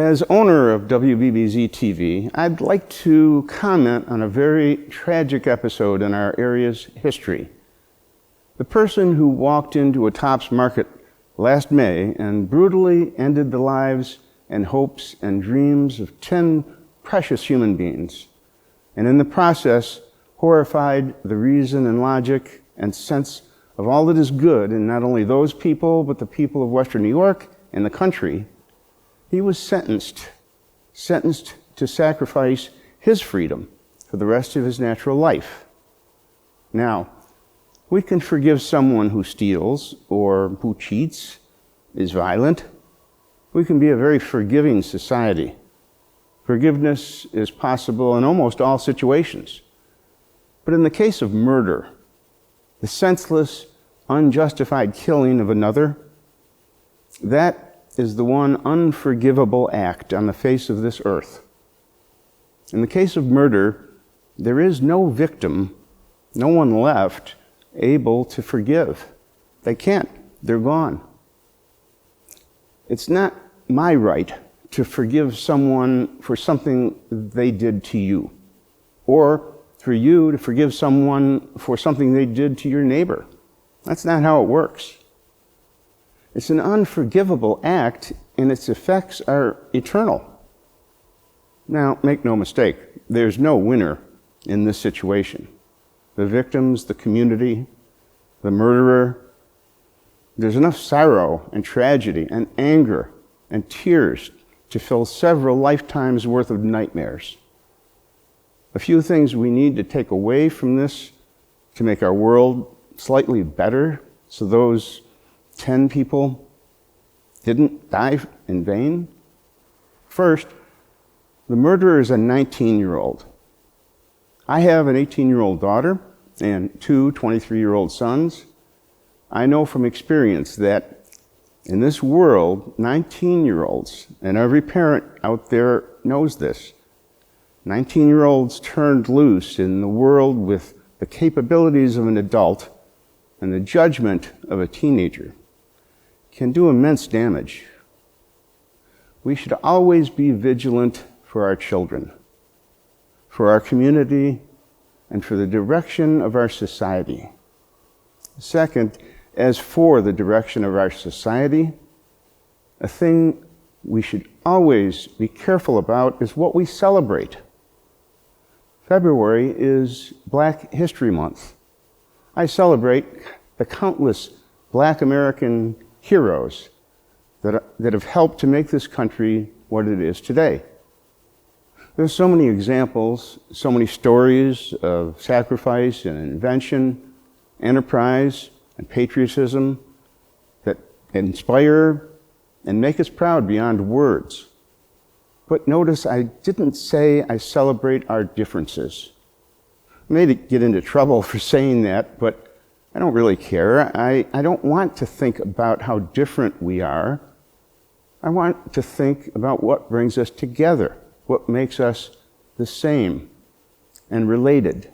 As owner of WBBZ-TV, I'd like to comment on a very tragic episode in our area's history. The person who walked into a Tops market last May and brutally ended the lives and hopes and dreams of 10 precious human beings, and in the process horrified the reason and logic and sense of all that is good in not only those people, but the people of Western New York and the country. He was sentenced to sacrifice his freedom for the rest of his natural life. Now, we can forgive someone who steals or who cheats, is violent. We can be a very forgiving society. Forgiveness is possible in almost all situations. But in the case of murder, the senseless, unjustified killing of another, that is the one unforgivable act on the face of this earth. In the case of murder, there is no victim, no one left able to forgive. They can't. They're gone. It's not my right to forgive someone for something they did to you, or for you to forgive someone for something they did to your neighbor. That's not how it works. It's an unforgivable act, and its effects are eternal. Now, make no mistake, there's no winner in this situation. The victims, the community, the murderer. There's enough sorrow and tragedy and anger and tears to fill several lifetimes' worth of nightmares. A few things we need to take away from this to make our world slightly better, so those 10 people didn't die in vain. First, the murderer is a 19-year-old. I have an 18-year-old daughter and two 23-year-old sons. I know from experience that in this world, 19-year-olds, and every parent out there knows this, 19-year-olds turned loose in the world with the capabilities of an adult and the judgment of a teenager can do immense damage. We should always be vigilant for our children, for our community, and for the direction of our society. Second, as for the direction of our society, a thing we should always be careful about is what we celebrate. February is Black History Month. I celebrate the countless Black American heroes that have helped to make this country what it is today. There's so many examples, so many stories of sacrifice and invention, enterprise and patriotism that inspire and make us proud beyond words. But notice I didn't say I celebrate our differences. I may get into trouble for saying that, but I don't really care. I don't want to think about how different we are. I want to think about what brings us together, what makes us the same and related.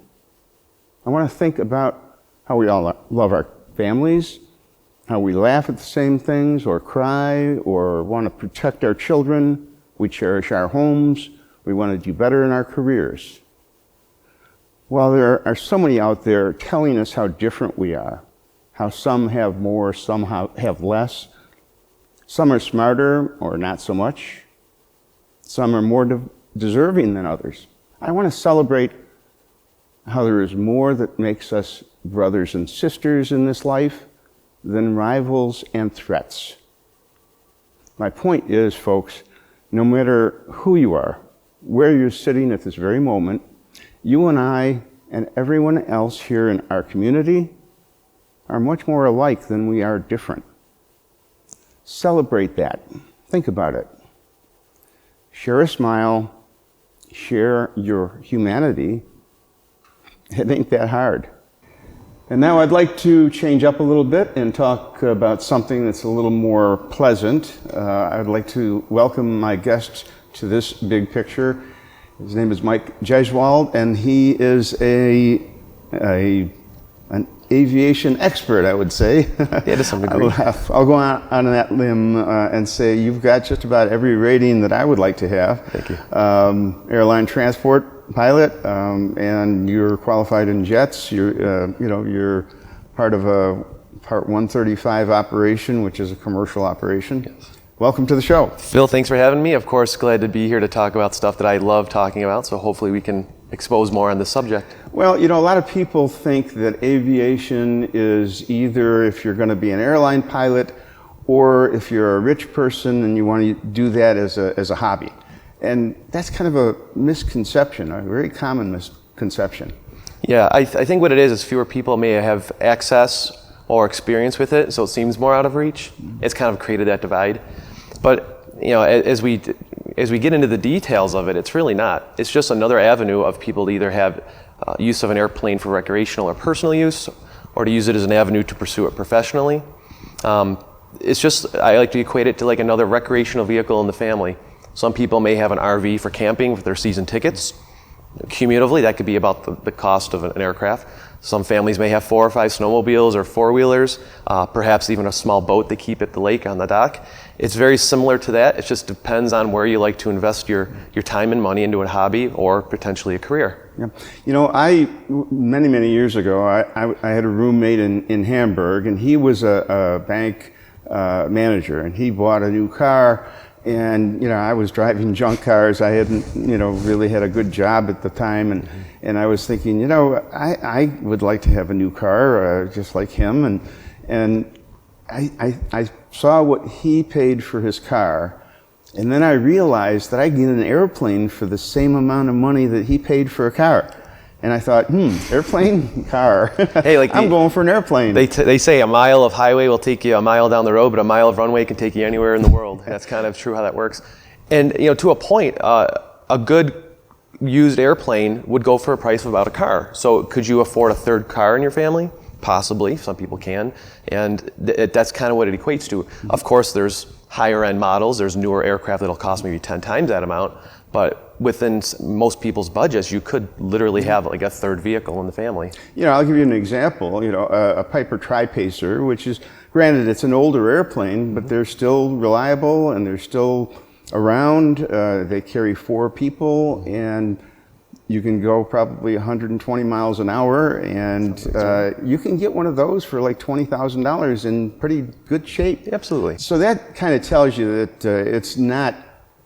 I want to think about how we all love our families, how we laugh at the same things or cry or want to protect our children. We cherish our homes. We want to do better in our careers. While there are so many out there telling us how different we are, how some have more, some have less, some are smarter or not so much, some are more deserving than others, I want to celebrate how there is more that makes us brothers and sisters in this life than rivals and threats. My point is, folks, no matter who you are, where you're sitting at this very moment, you and I and everyone else here in our community are much more alike than we are different. Celebrate that. Think about it. Share a smile. Share your humanity. It ain't that hard. And now I'd like to change up a little bit and talk about something that's a little more pleasant. I'd like to welcome my guest to this big picture. His name is Mike Jeswald, and he is a an aviation expert, I would say. Yeah, to some degree. I'll go on that limb and say you've got just about every rating that I would like to have. Thank you. Airline transport pilot, and you're qualified in jets. You're part of a Part 135 operation, which is a commercial operation. Yes. Welcome to the show. Phil, thanks for having me. Of course, glad to be here to talk about stuff that I love talking about, so hopefully we can expose more on this subject. Well, a lot of people think that aviation is either if you're going to be an airline pilot or if you're a rich person and you want to do that as a hobby. And that's kind of a misconception, a very common misconception. Yeah, I think what it is fewer people may have access or experience with it, so it seems more out of reach. It's kind of created that divide. But as we get into the details of it, it's really not. It's just another avenue of people to either have use of an airplane for recreational or personal use, or to use it as an avenue to pursue it professionally. It's just, I like to equate it to like another recreational vehicle in the family. Some people may have an RV for camping with their season tickets. Cumulatively, that could be about the cost of an aircraft. Some families may have 4 or 5 snowmobiles or four-wheelers, perhaps even a small boat they keep at the lake on the dock. It's very similar to that. It just depends on where you like to invest your time and money into a hobby or potentially a career. Yeah. Many years ago, I had a roommate in Hamburg, and he was a bank manager, and he bought a new car. And I was driving junk cars. I hadn't really had a good job at the time, and I was thinking, I would like to have a new car just like him. And I saw what he paid for his car, and then I realized that I could get an airplane for the same amount of money that he paid for a car. And I thought, airplane, car. Hey, I'm going for an airplane. They say a mile of highway will take you a mile down the road, but a mile of runway can take you anywhere in the world. That's kind of true how that works. And to a point, a good used airplane would go for a price of about a car. So could you afford a third car in your family? Possibly, some people can. And that's kind of what it equates to. Of course, there's higher end models. There's newer aircraft that'll cost maybe 10 times that amount. But within most people's budgets, you could literally have like a third vehicle in the family. I'll give you an example. A Piper Tri-Pacer, which is, granted, it's an older airplane, but they're still reliable and they're still around. They carry 4 people, and you can go probably 120 miles an hour, and you can get one of those for like $20,000 in pretty good shape. Absolutely. So that kind of tells you that it's not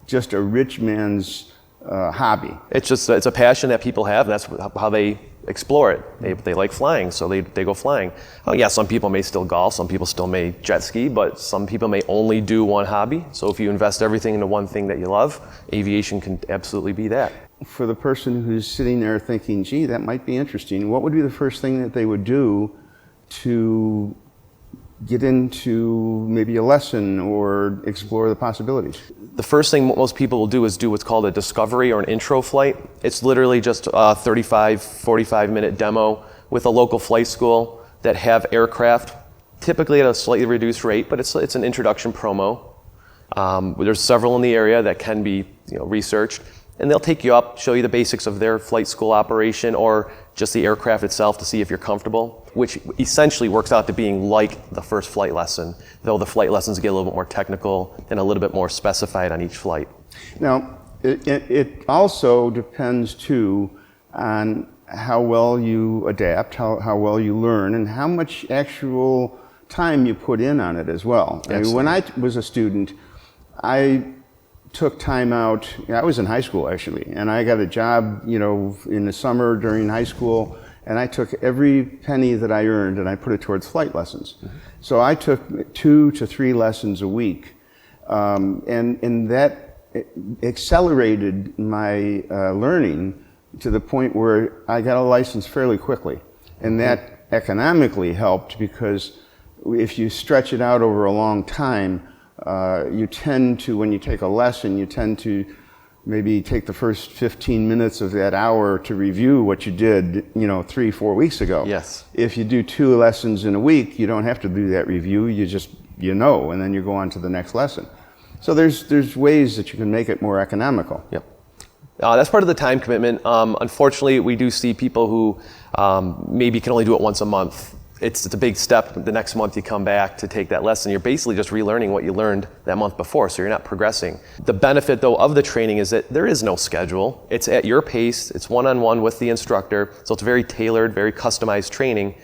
just a rich man's hobby. It's a passion that people have, and that's how they explore it. They like flying, so they go flying. Oh yeah, some people may still golf, some people still may jet ski, but some people may only do one hobby. So if you invest everything into one thing that you love, aviation can absolutely be that. For the person who's sitting there thinking, gee, that might be interesting, what would be the first thing that they would do to get into maybe a lesson or explore the possibilities? The first thing most people will do is do what's called a discovery or an intro flight. It's literally just a 35, 45-minute demo with a local flight school that have aircraft, typically at a slightly reduced rate, but it's an introduction promo. There's several in the area that can be researched, and they'll take you up, show you the basics of their flight school operation or just the aircraft itself to see if you're comfortable, which essentially works out to being like the first flight lesson, though the flight lessons get a little bit more technical and a little bit more specified on each flight. Now, it also depends too on how well you adapt, how well you learn, and how much actual time you put in on it as well. I mean, when I was a student, I took time out. I was in high school actually, and I got a job, in the summer during high school, and I took every penny that I earned and I put it towards flight lessons. So I took 2 to 3 lessons a week, and that accelerated my learning to the point where I got a license fairly quickly, and that economically helped because if you stretch it out over a long time, you tend to, when you take a lesson, you tend to maybe take the first 15 minutes of that hour to review what you did, 3-4 weeks ago. Yes. If you do 2 lessons in a week, you don't have to do that review. You just, and then you go on to the next lesson. So there's ways that you can make it more economical. Yep. That's part of the time commitment. Unfortunately, we do see people who maybe can only do it once a month. It's a big step. The next month you come back to take that lesson. You're basically just relearning what you learned that month before, so you're not progressing. The benefit, though, of the training is that there is no schedule. It's at your pace. It's one-on-one with the instructor, so it's very tailored, very customized training.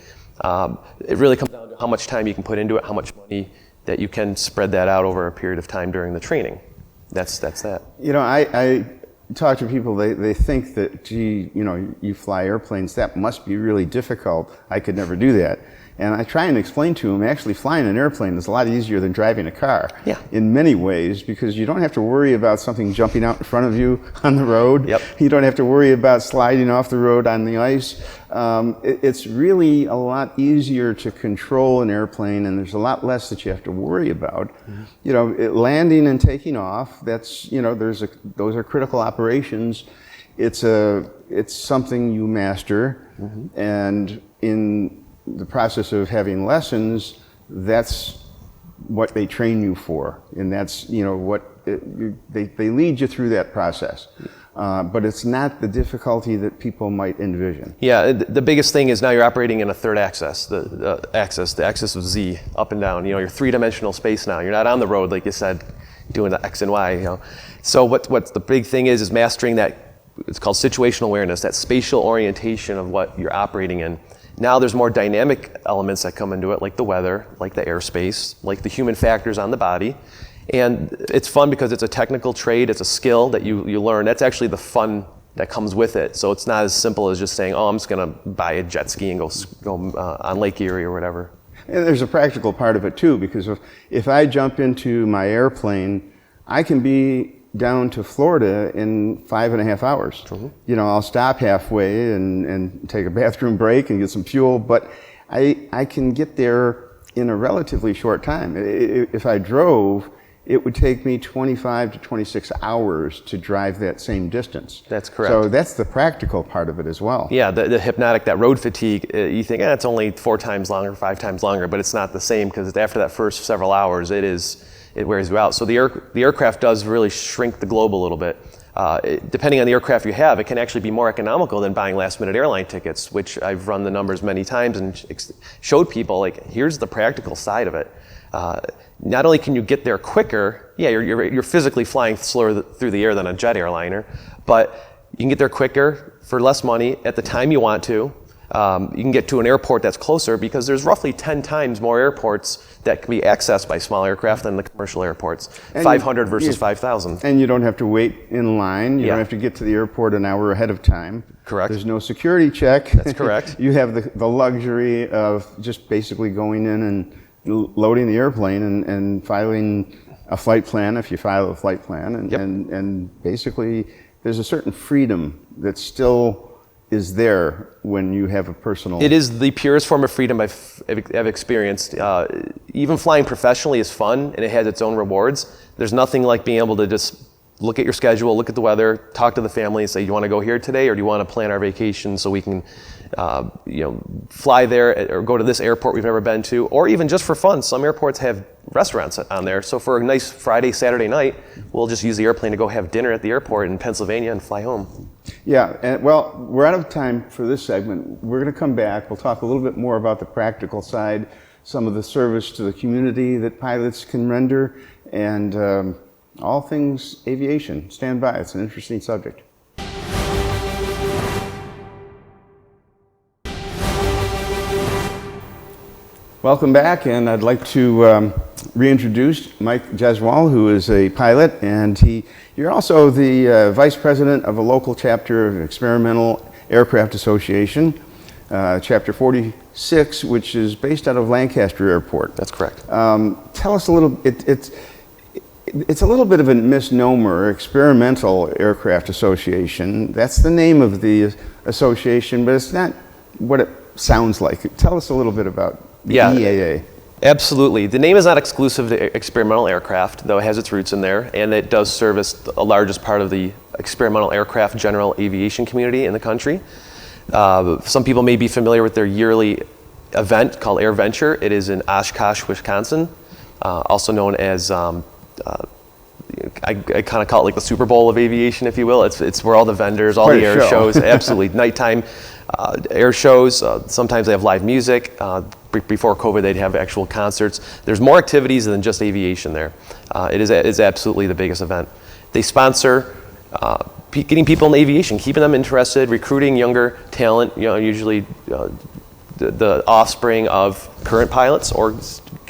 It really comes down to how much time you can put into it, how much money that you can spread that out over a period of time during the training. That's that. You know, I talk to people, they think that, gee, you know, you fly airplanes, that must be really difficult. I could never do that. And I try and explain to them, actually flying an airplane is a lot easier than driving a car. Yeah. In many ways, because you don't have to worry about something jumping out in front of you on the road. Yep. You don't have to worry about sliding off the road on the ice. It's really a lot easier to control an airplane, and there's a lot less that you have to worry about. Mm-hmm. You know, landing and taking off, that's, you know, those are critical operations. It's something you master, mm-hmm. and in the process of having lessons, that's what they train you for, and that's, you know, what they lead you through that process. But it's not the difficulty that people might envision. Yeah, the biggest thing is now you're operating in a third axis, the axis of Z, up and down. You know, you're three-dimensional space now. You're not on the road, like you said, doing the X and Y. You know, so what's the big thing is mastering that. It's called situational awareness, that spatial orientation of what you're operating in. Now there's more dynamic elements that come into it, like the weather, like the airspace, like the human factors on the body. And it's fun because it's a technical trade, it's a skill that you learn. That's actually the fun that comes with it. So it's not as simple as just saying, oh, I'm just gonna buy a jet ski and go on Lake Erie or whatever. And there's a practical part of it too, because if I jump into my airplane, I can be down to Florida in 5.5 hours. Mm-hmm. You know, I'll stop halfway and take a bathroom break and get some fuel, but I can get there in a relatively short time. If I drove, it would take me 25 to 26 hours to drive that same distance. That's correct. So that's the practical part of it as well. Yeah, the hypnotic, that road fatigue, you think, it's only 4 times longer, 5 times longer, but it's not the same, because after that first several hours, it wears you out. So the aircraft does really shrink the globe a little bit. Depending on the aircraft you have, it can actually be more economical than buying last-minute airline tickets, which I've run the numbers many times and showed people, like, here's the practical side of it. Not only can you get there quicker, yeah, you're physically flying slower through the air than a jet airliner, but you can get there quicker for less money at the time you want to. You can get to an airport that's closer, because there's roughly 10 times more airports that can be accessed by small aircraft than the commercial airports. And 500 versus 5,000. And you don't have to wait in line. You don't have to get to the airport an hour ahead of time. Correct. There's no security check. That's correct. You have the luxury of just basically going in and loading the airplane and filing a flight plan, if you file a flight plan. And basically there's a certain freedom that still is there when you have a personal... It is the purest form of freedom I've experienced. Even flying professionally is fun, and it has its own rewards. There's nothing like being able to just look at your schedule, look at the weather, talk to the family and say, you want to go here today, or do you want to plan our vacation so we can fly there or go to this airport we've never been to, or even just for fun. Some airports have restaurants on there. So for a nice Friday, Saturday night, we'll just use the airplane to go have dinner at the airport in Pennsylvania and fly home. Yeah, and well, we're out of time for this segment. We're going to come back. We'll talk a little bit more about the practical side, some of the service to the community that pilots can render, and all things aviation. Stand by. It's an interesting subject. Welcome back, and I'd like to reintroduce Mike Jeswald, who is a pilot, and you're also the vice president of a local chapter of Experimental Aircraft Association, Chapter 46, which is based out of Lancaster Airport. That's correct. Tell us a little. It's a little bit of a misnomer, Experimental Aircraft Association. That's the name of the association, but it's not what it sounds like. Tell us a little bit about the EAA. Absolutely. The name is not exclusive to experimental aircraft, though it has its roots in there, and it does service the largest part of the experimental aircraft general aviation community in the country. Some people may be familiar with their yearly event called Air Venture. It is in Oshkosh, Wisconsin, also known as I kind of call it like the Super Bowl of aviation, if you will. It's where all the vendors, all Quite the a air show. shows, absolutely. Nighttime air shows. Sometimes they have live music. Before COVID, they'd have actual concerts. There's more activities than just aviation there. It is absolutely the biggest event. They sponsor getting people in aviation, keeping them interested, recruiting younger talent, usually the offspring of current pilots or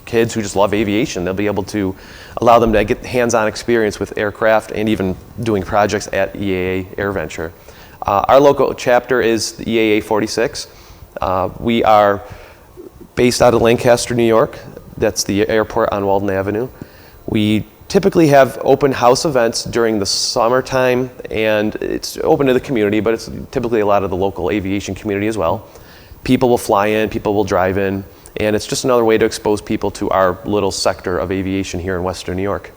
kids who just love aviation. They'll be able to allow them to get hands-on experience with aircraft and even doing projects at EAA AirVenture. Our local chapter is the EAA 46. We are based out of Lancaster, New York. That's the airport on Walden Avenue. We typically have open house events during the summertime, and it's open to the community, but it's typically a lot of the local aviation community as well. People will fly in, people will drive in, and it's just another way to expose people to our little sector of aviation here in Western New York.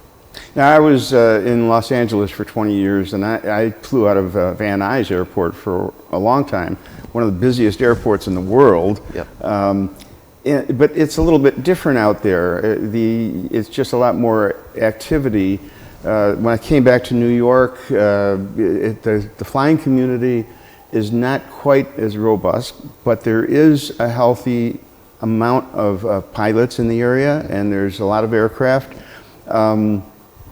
Now, I was in Los Angeles for 20 years, and I flew out of Van Nuys Airport for a long time, one of the busiest airports in the world. Yep. But it's a little bit different out there. It's just a lot more activity. When I came back to New York, the flying community is not quite as robust, but there is a healthy amount of pilots in the area, and there's a lot of aircraft.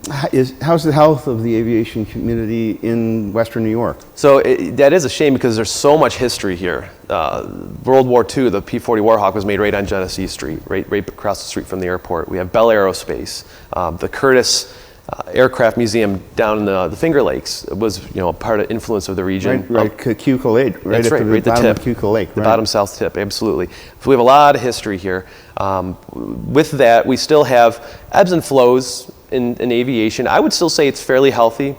How's the health of the aviation community in Western New York? So that is a shame because there's so much history here. World War II, the P-40 Warhawk was made right on Genesee Street, right across the street from the airport. We have Bell Aerospace. The Curtiss Aircraft Museum down in the Finger Lakes was, a part of influence of the region. Right, Keuka Lake, right That's at right, the right the bottom tip. of Keuka Lake. The right. bottom south tip, absolutely. So we have a lot of history here. With that, we still have ebbs and flows in aviation. I would still say it's fairly healthy.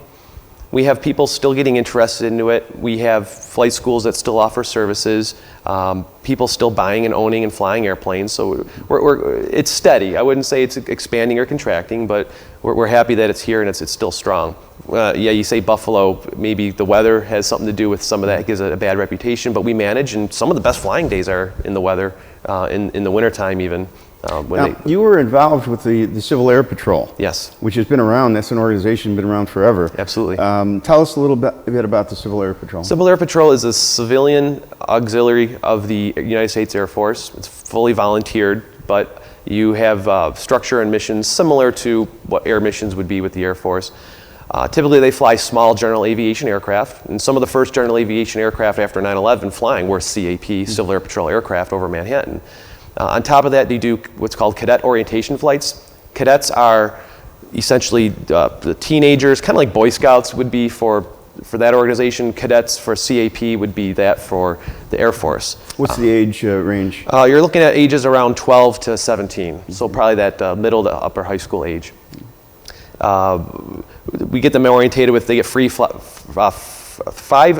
We have people still getting interested into it. We have flight schools that still offer services. People still buying and owning and flying airplanes. So it's steady. I wouldn't say it's expanding or contracting, but we're happy that it's here and it's still strong. Yeah, you say Buffalo, maybe the weather has something to do with some of that. It gives it a bad reputation, but we manage, and some of the best flying days are in the weather, in the wintertime even. Now, you were involved with the Civil Air Patrol. Yes. Which has been around. That's an organization been around forever. Absolutely. Tell us a little bit about the Civil Air Patrol. Civil Air Patrol is a civilian auxiliary of the United States Air Force. It's fully volunteered, but you have structure and missions similar to what air missions would be with the Air Force. Typically, they fly small general aviation aircraft, and some of the first general aviation aircraft after 9/11 flying were CAP, Civil Air Patrol aircraft over Manhattan. On top of that, they do what's called cadet orientation flights. Cadets are essentially the teenagers, kind of like Boy Scouts would be for that organization. Cadets for CAP would be that for the Air Force. What's the age range? You're looking at ages around 12 to 17, so probably that middle to upper high school age. We get them orientated with, they get 5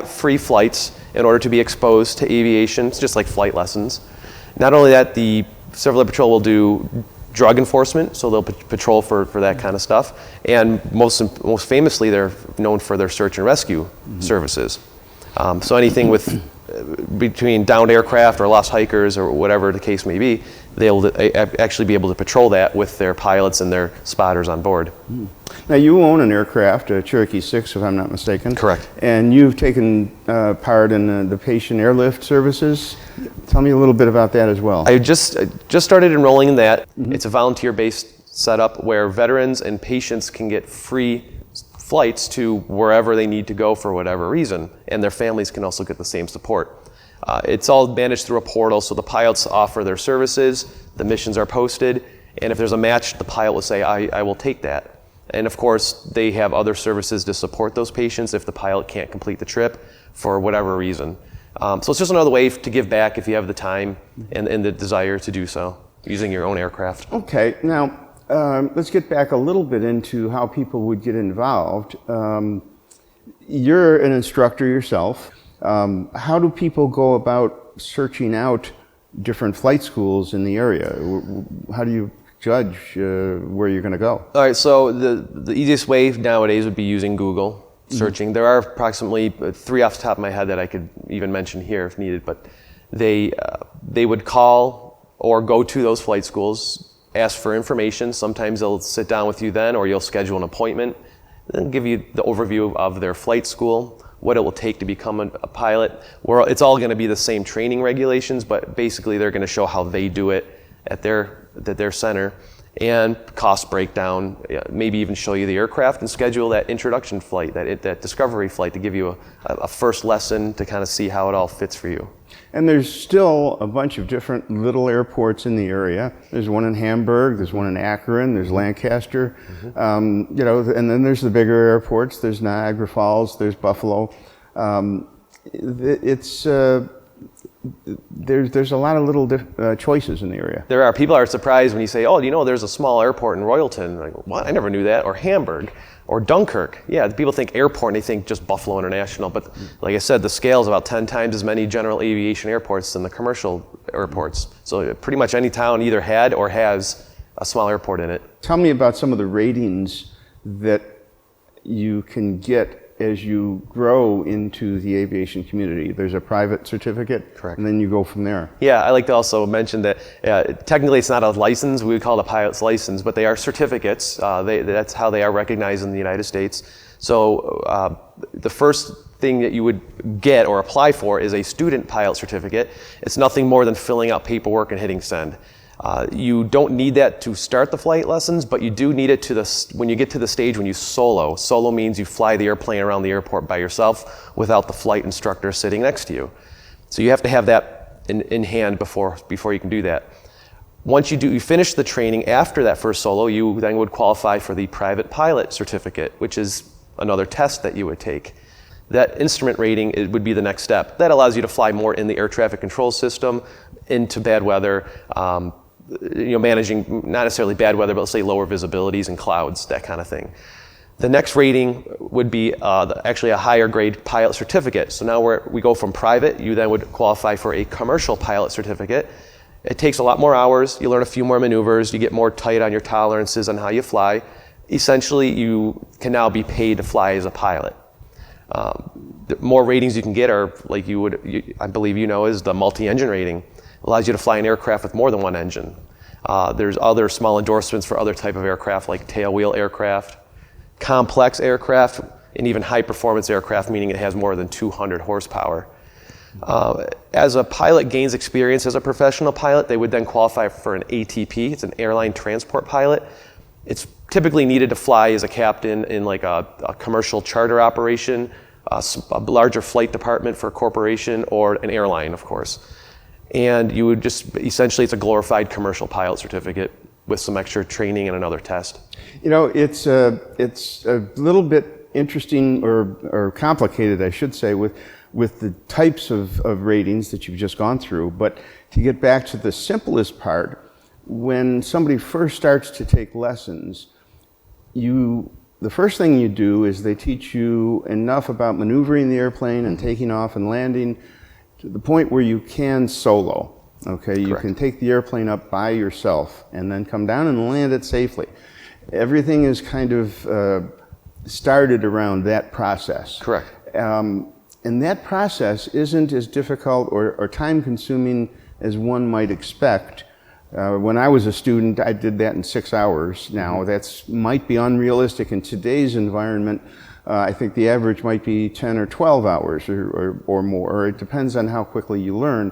free flights in order to be exposed to aviation. It's just like flight lessons. Not only that, the Civil Air Patrol will do drug enforcement, so they'll patrol for that kind of stuff. And most famously, they're known for their search and rescue services. So anything with between downed aircraft or lost hikers or whatever the case may be, they'll actually be able to patrol that with their pilots and their spotters on board. Now, you own an aircraft, a Cherokee 6, if I'm not mistaken. Correct. And you've taken part in the patient airlift services. Tell me a little bit about that as well. I just started enrolling in that. It's a volunteer-based setup where veterans and patients can get free flights to wherever they need to go for whatever reason, and their families can also get the same support. It's all managed through a portal, so the pilots offer their services, the missions are posted, and if there's a match, the pilot will say, I will take that. And of course, they have other services to support those patients if the pilot can't complete the trip for whatever reason. So it's just another way to give back if you have the time and the desire to do so, using your own aircraft. Okay, now let's get back a little bit into how people would get involved. You're an instructor yourself. How do people go about searching out different flight schools in the area? How do you judge where you're going to go? All right, so the easiest way nowadays would be using Google searching. There are approximately 3 off the top of my head that I could even mention here if needed, but they would call or go to those flight schools, ask for information. Sometimes they'll sit down with you then, or you'll schedule an appointment. then give you the overview of their flight school, what it will take to become a pilot. It's all going to be the same training regulations, but basically they're going to show how they do it at their center, and cost breakdown, maybe even show you the aircraft and schedule that introduction flight, that discovery flight, to give you a first lesson to kind of see how it all fits for you. And there's still a bunch of different little airports in the area. There's one in Hamburg, there's one in Akron, there's Lancaster, and then there's the bigger airports. There's Niagara Falls, there's Buffalo. There's a lot of little choices in the area. There are. People are surprised when you say, oh, there's a small airport in Royalton. Like, what? I never knew that. Or Hamburg. Or Dunkirk. Yeah, people think airport and they think just Buffalo International. But like I said, the scale is about 10 times as many general aviation airports than the commercial airports. So pretty much any town either had or has a small airport in it. Tell me about some of the ratings that you can get as you grow into the aviation community. There's a private certificate, correct, and then you go from there. Yeah, I like to also mention that technically it's not a license, we would call it a pilot's license, but they are certificates. That's how they are recognized in the United States. So the first thing that you would get or apply for is a student pilot certificate. It's nothing more than filling out paperwork and hitting send. You don't need that to start the flight lessons, but you do need it when you get to the stage when you solo. Solo means you fly the airplane around the airport by yourself without the flight instructor sitting next to you. So you have to have that in hand before you can do that. Once you finish the training after that first solo, you then would qualify for the private pilot certificate, which is another test that you would take. That instrument rating would be the next step. That allows you to fly more in the air traffic control system, into bad weather, managing not necessarily bad weather, but let's say lower visibilities and clouds, that kind of thing. The next rating would be actually a higher grade pilot certificate. So now we go from private, you then would qualify for a commercial pilot certificate. It takes a lot more hours, you learn a few more maneuvers, you get more tight on your tolerances on how you fly. Essentially, you can now be paid to fly as a pilot. The more ratings you can get are, like I believe is the multi-engine rating. Allows you to fly an aircraft with more than one engine. There's other small endorsements for other type of aircraft, like tailwheel aircraft, complex aircraft, and even high performance aircraft, meaning it has more than 200 horsepower. As a pilot gains experience as a professional pilot, they would then qualify for an ATP. It's an airline transport pilot. It's typically needed to fly as a captain in like a commercial charter operation, a larger flight department for a corporation, or an airline, of course. And you would essentially, it's a glorified commercial pilot certificate with some extra training and another test. It's a little bit interesting or complicated, I should say, with the types of ratings that you've just gone through. But to get back to the simplest part, when somebody first starts to take lessons, the first thing you do is they teach you enough about maneuvering the airplane and taking off and landing to the point where you can solo. Okay, correct. You can take the airplane up by yourself and then come down and land it safely. Everything is kind of started around that process. Correct. And that process isn't as difficult or time-consuming as one might expect. When I was a student, I did that in 6 hours. Now, that might be unrealistic in today's environment. I think the average might be 10 or 12 hours or more, or it depends on how quickly you learn.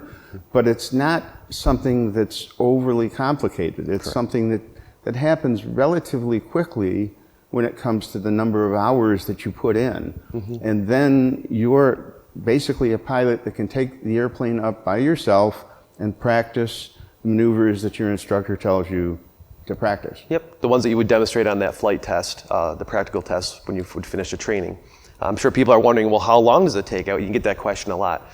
But it's not something that's overly complicated. It's correct. Something that happens relatively quickly when it comes to the number of hours that you put in. And then you're basically a pilot that can take the airplane up by yourself and practice maneuvers that your instructor tells you to practice. Yep, the ones that you would demonstrate on that flight test, the practical test when you would finish the training. I'm sure people are wondering, well, how long does it take? You can get that question a lot.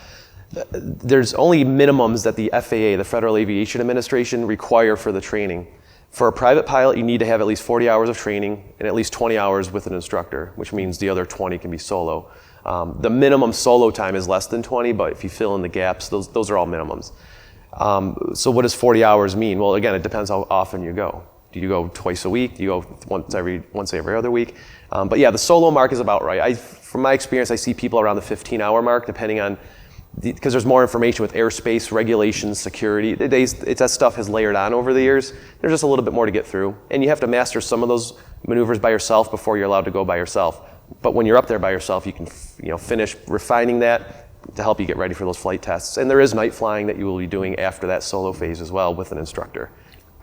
There's only minimums that the FAA, the Federal Aviation Administration, require for the training. For a private pilot, you need to have at least 40 hours of training and at least 20 hours with an instructor, which means the other 20 can be solo. The minimum solo time is less than 20, but if you fill in the gaps, those are all minimums. So what does 40 hours mean? Well, again, it depends how often you go. Do you go twice a week? Do you go once every other week? But yeah, the solo mark is about right. From my experience, I see people around the 15-hour mark, depending on because there's more information with airspace regulations, security. That stuff has layered on over the years. There's just a little bit more to get through, and you have to master some of those maneuvers by yourself before you're allowed to go by yourself. But when you're up there by yourself, you can finish refining that to help you get ready for those flight tests. And there is night flying that you will be doing after that solo phase as well with an instructor.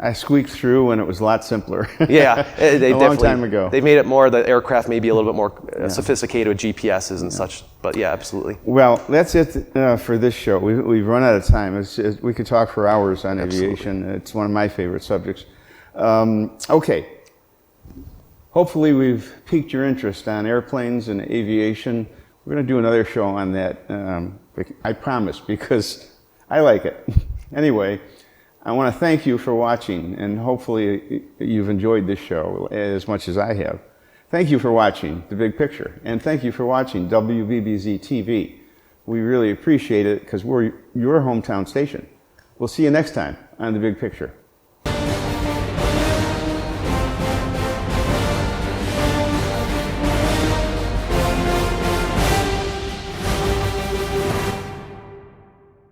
I squeaked through when it was a lot simpler. Yeah, they a long time ago. They made it more, the aircraft maybe a little bit more sophisticated with GPSs and such. But yeah, absolutely. Well, that's it for this show. We've run out of time. We could talk for hours on aviation. It's one of my favorite subjects. Okay. Hopefully we've piqued your interest on airplanes and aviation. We're going to do another show on that, I promise, because I like it. Anyway, I want to thank you for watching, and hopefully you've enjoyed this show as much as I have. Thank you for watching The Big Picture, and thank you for watching WBBZ-TV. We really appreciate it because we're your hometown station. We'll see you next time on The Big Picture.